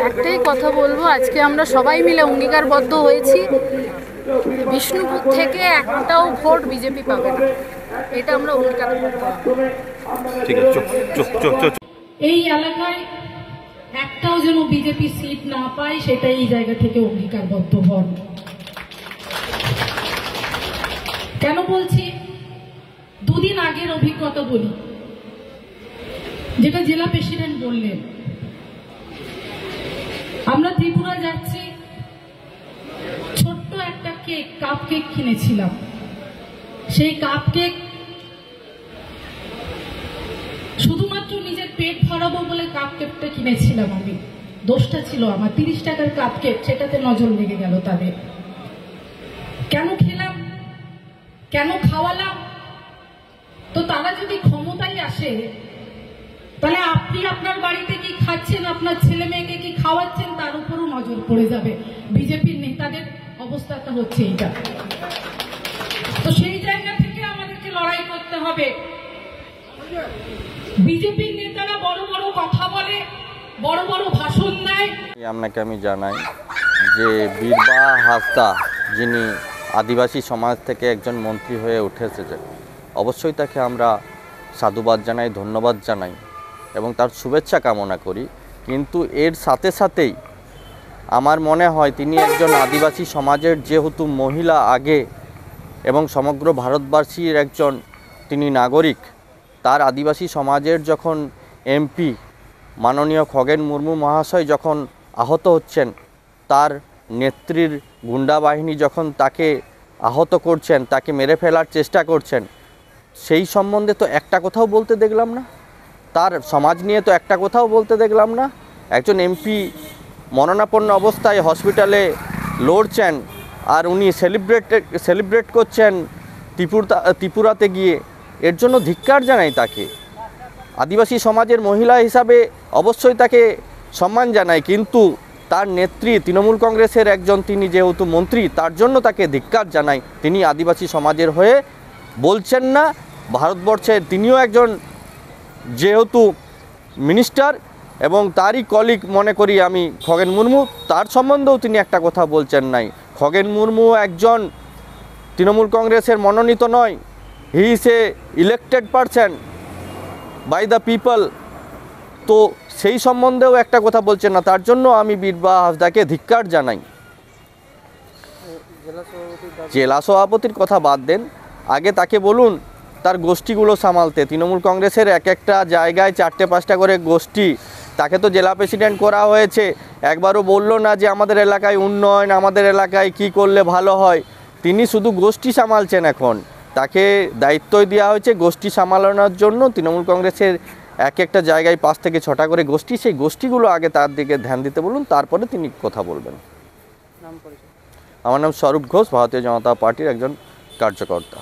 একটাই কথা বলবো, আজকে আমরা সবাই মিলে অঙ্গীকারবদ্ধ হয়েছি বিষ্ণুপুর থেকে একটাও ভোট বিজেপি পাবে না, এটা আমরা অঙ্গীকারবদ্ধ। ঠিক আছে, এই এলাকায় একটাও যেন বিজেপি সিট না পায় সেটাই এই জায়গা থেকে অঙ্গীকারবদ্ধ হন। কেন বলছি, দুদিন আগের অভিজ্ঞতা বলি, যেটা জেলা প্রেসিডেন্ট বললেন। আমরা ত্রিপুরা যাচ্ছি, ছোট্ট একটা কাপ কেক কিনেছিলাম। সেই কাপ কেক শুধুমাত্র নিজের পেট ভরাবো বলে কাপ কেকটা কিনেছিলাম আমি। দোষটা ছিল আমার, 30 টাকার কাপ কেক, সেটাতে নজর লেগে গেল তাদের। কেন খেলাম, কেন খাওয়ালাম? তো তারা যদি ক্ষমতায় আসে, তাহলে আপনি আপনার বাড়িতে কি খাচ্ছেন, আপনার ছেলে মেয়েকে কি খাওয়াচ্ছেন, তার উপরও নজর পড়ে যাবে। বিজেপির নেতাদের অবস্থাটা হচ্ছে এইটা। তো সেই জায়গা থেকে আমাদেরকে লড়াই করতে হবে। বিজেপির নেতারা বড় বড় কথা বলে, বড় বড় ভাষণ দেয়। আপনাকে আমি জানাই যে বীরবা হাসদা, যিনি আদিবাসী সমাজ থেকে একজন মন্ত্রী হয়ে উঠে এসেছেন, অবশ্যই তাকে আমরা সাধুবাদ জানাই, ধন্যবাদ জানাই এবং তার শুভেচ্ছা কামনা করি। কিন্তু এর সাথে সাথেই আমার মনে হয় তিনি একজন আদিবাসী সমাজের যেহেতু মহিলা আগে এবং সমগ্র ভারতবাসীর একজন তিনি নাগরিক, তার আদিবাসী সমাজের যখন এমপি মাননীয় খগেন মুর্মু মহাশয় যখন আহত হচ্ছেন, তার নেত্রীর গুন্ডা বাহিনী যখন তাকে আহত করছেন, তাকে মেরে ফেলার চেষ্টা করছেন, সেই সম্বন্ধে তো একটা কথাও বলতে দেখলাম না। তার সমাজ নিয়ে তো একটা কথাও বলতে দেখলাম না। একজন এমপি মরণাপন্ন অবস্থায় হসপিটালে লড়ছেন, আর উনি সেলিব্রেট করছেন ত্রিপুরাতে গিয়ে। এর জন্য ধিক্কার জানাই তাকে। আদিবাসী সমাজের মহিলা হিসাবে অবশ্যই তাকে সম্মান জানাই, কিন্তু তার নেত্রী তৃণমূল কংগ্রেসের একজন তিনি যেহেতু মন্ত্রী, তার জন্য তাকে ধিক্কার জানাই। তিনি আদিবাসী সমাজের হয়ে বলছেন না। ভারতবর্ষের তিনিও একজন যেহেতু মিনিস্টার এবং তারই কলিগ মনে করি আমি খগেন মুর্মু, তার সম্বন্ধেও তিনি একটা কথা বলছেন নাই। খগেন মুর্মু একজন তৃণমূল কংগ্রেসের মনোনীত নয়, he is a elected person by the people. তো সেই সম্বন্ধেও একটা কথা বলছেন না, তার জন্য আমি বীরবা হাসদাকে ধিক্কার জানাই। জেলা সভাপতির কথা বাদ দেন, আগে তাকে বলুন তার গোষ্ঠীগুলো সামালতে। তৃণমূল কংগ্রেসের এক একটা জায়গায় 4-5টা করে গোষ্ঠী, তাকে তো জেলা প্রেসিডেন্ট করা হয়েছে, একবারও বলল না যে আমাদের এলাকায় উন্নয়ন, আমাদের এলাকায় কি করলে ভালো হয়। তিনি শুধু গোষ্ঠী সামালছেন। এখন তাকে দায়িত্বই দেওয়া হয়েছে গোষ্ঠী সামলানোর জন্য। তৃণমূল কংগ্রেসের এক একটা জায়গায় 5 থেকে 6টা করে গোষ্ঠী, সেই গোষ্ঠীগুলো আগে তার দিকে ধ্যান দিতে বলুন, তারপরে তিনি কথা বলবেন। আমার নাম স্বরূপ ঘোষ, ভারতীয় জনতা পার্টির একজন কার্যকর্তা।